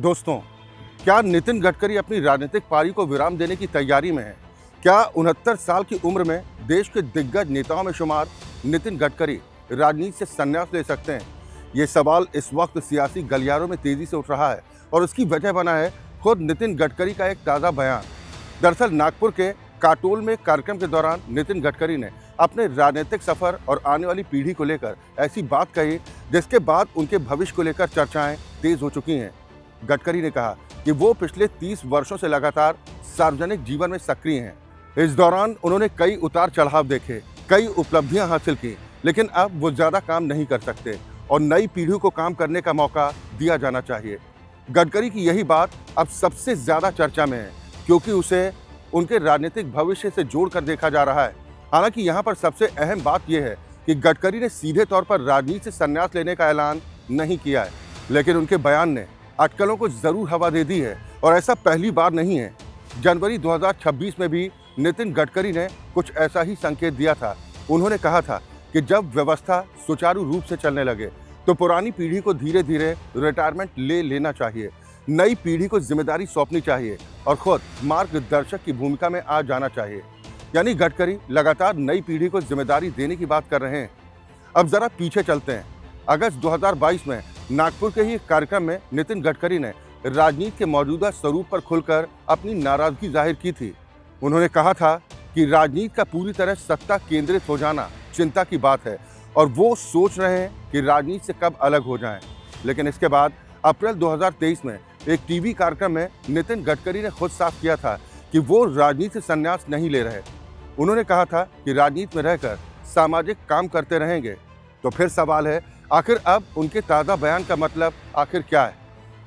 दोस्तों, क्या नितिन गडकरी अपनी राजनीतिक पारी को विराम देने की तैयारी में है? क्या 69 साल की उम्र में देश के दिग्गज नेताओं में शुमार नितिन गडकरी राजनीति से संन्यास ले सकते हैं? ये सवाल इस वक्त सियासी गलियारों में तेजी से उठ रहा है और उसकी वजह बना है खुद नितिन गडकरी का एक ताज़ा बयान। दरअसल नागपुर के काटोल में कार्यक्रम के दौरान नितिन गडकरी ने अपने राजनीतिक सफर और आने वाली पीढ़ी को लेकर ऐसी बात कही जिसके बाद उनके भविष्य को लेकर चर्चाएं तेज हो चुकी हैं। गडकरी ने कहा कि वो पिछले 30 वर्षों से लगातार सार्वजनिक जीवन में सक्रिय हैं। इस दौरान उन्होंने कई उतार चढ़ाव देखे, कई उपलब्धियां हासिल की, लेकिन अब वो ज़्यादा काम नहीं कर सकते और नई पीढ़ी को काम करने का मौका दिया जाना चाहिए। गडकरी की यही बात अब सबसे ज़्यादा चर्चा में है क्योंकि उसे उनके राजनीतिक भविष्य से जोड़कर देखा जा रहा है। हालांकि यहाँ पर सबसे अहम बात यह है कि गडकरी ने सीधे तौर पर राजनीति से संन्यास लेने का ऐलान नहीं किया है, लेकिन उनके बयान ने अटकलों को जरूर हवा दे दी है और ऐसा पहली बार नहीं है। जनवरी 2026 में भी नितिन गडकरी ने कुछ ऐसा ही संकेत दिया था। उन्होंने कहा था कि जब व्यवस्था सुचारू रूप से चलने लगे तो पुरानी पीढ़ी को धीरे धीरे रिटायरमेंट ले लेना चाहिए, नई पीढ़ी को जिम्मेदारी सौंपनी चाहिए और खुद मार्गदर्शक की भूमिका में आ जाना चाहिए। यानी गडकरी लगातार नई पीढ़ी को जिम्मेदारी देने की बात कर रहे हैं। अब जरा पीछे चलते हैं। अगस्त 2022 में नागपुर के ही कार्यक्रम में नितिन गडकरी ने राजनीति के मौजूदा स्वरूप पर खुलकर अपनी नाराजगी जाहिर की थी। उन्होंने कहा था कि राजनीति का पूरी तरह सत्ता केंद्रित हो जाना चिंता की बात है और वो सोच रहे हैं कि राजनीति से कब अलग हो जाएं। लेकिन इसके बाद अप्रैल 2023 में एक टीवी कार्यक्रम में नितिन गडकरी ने खुद साफ किया था कि वो राजनीति से संन्यास नहीं ले रहे। उन्होंने कहा था कि राजनीति में रहकर सामाजिक काम करते रहेंगे। तो फिर सवाल है, आखिर अब उनके ताज़ा बयान का मतलब आखिर क्या है?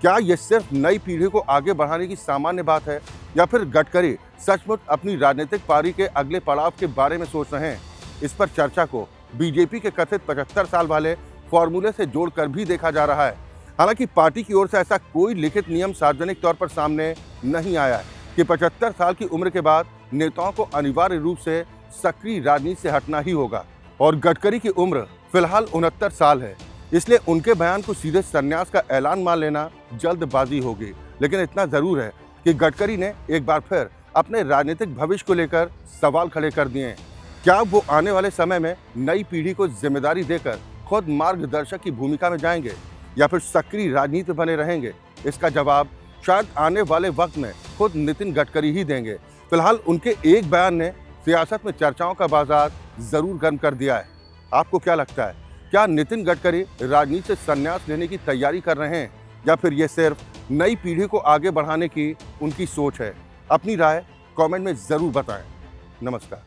क्या ये सिर्फ नई पीढ़ी को आगे बढ़ाने की सामान्य बात है या फिर गडकरी सचमुच अपनी राजनीतिक पारी के अगले पड़ाव के बारे में सोच रहे हैं? इस पर चर्चा को बीजेपी के कथित 75 साल वाले फॉर्मूले से जोड़कर भी देखा जा रहा है। हालांकि पार्टी की ओर से ऐसा कोई लिखित नियम सार्वजनिक तौर पर सामने नहीं आया है कि 75 साल की उम्र के बाद नेताओं को अनिवार्य रूप से सक्रिय राजनीति से हटना ही होगा। और गडकरी की उम्र फिलहाल 69 साल है, इसलिए उनके बयान को सीधे संन्यास का ऐलान मान लेना जल्दबाजी होगी। लेकिन इतना जरूर है कि गडकरी ने एक बार फिर अपने राजनीतिक भविष्य को लेकर सवाल खड़े कर दिए हैं। क्या वो आने वाले समय में नई पीढ़ी को जिम्मेदारी देकर खुद मार्गदर्शक की भूमिका में जाएंगे या फिर सक्रिय राजनीति बने रहेंगे? इसका जवाब शायद आने वाले वक्त में खुद नितिन गडकरी ही देंगे। फिलहाल उनके एक बयान ने सियासत में चर्चाओं का बाजार जरूर गर्म कर दिया है। आपको क्या लगता है, क्या नितिन गडकरी राजनीति से संन्यास लेने की तैयारी कर रहे हैं या फिर ये सिर्फ नई पीढ़ी को आगे बढ़ाने की उनकी सोच है? अपनी राय कमेंट में जरूर बताएं। नमस्कार।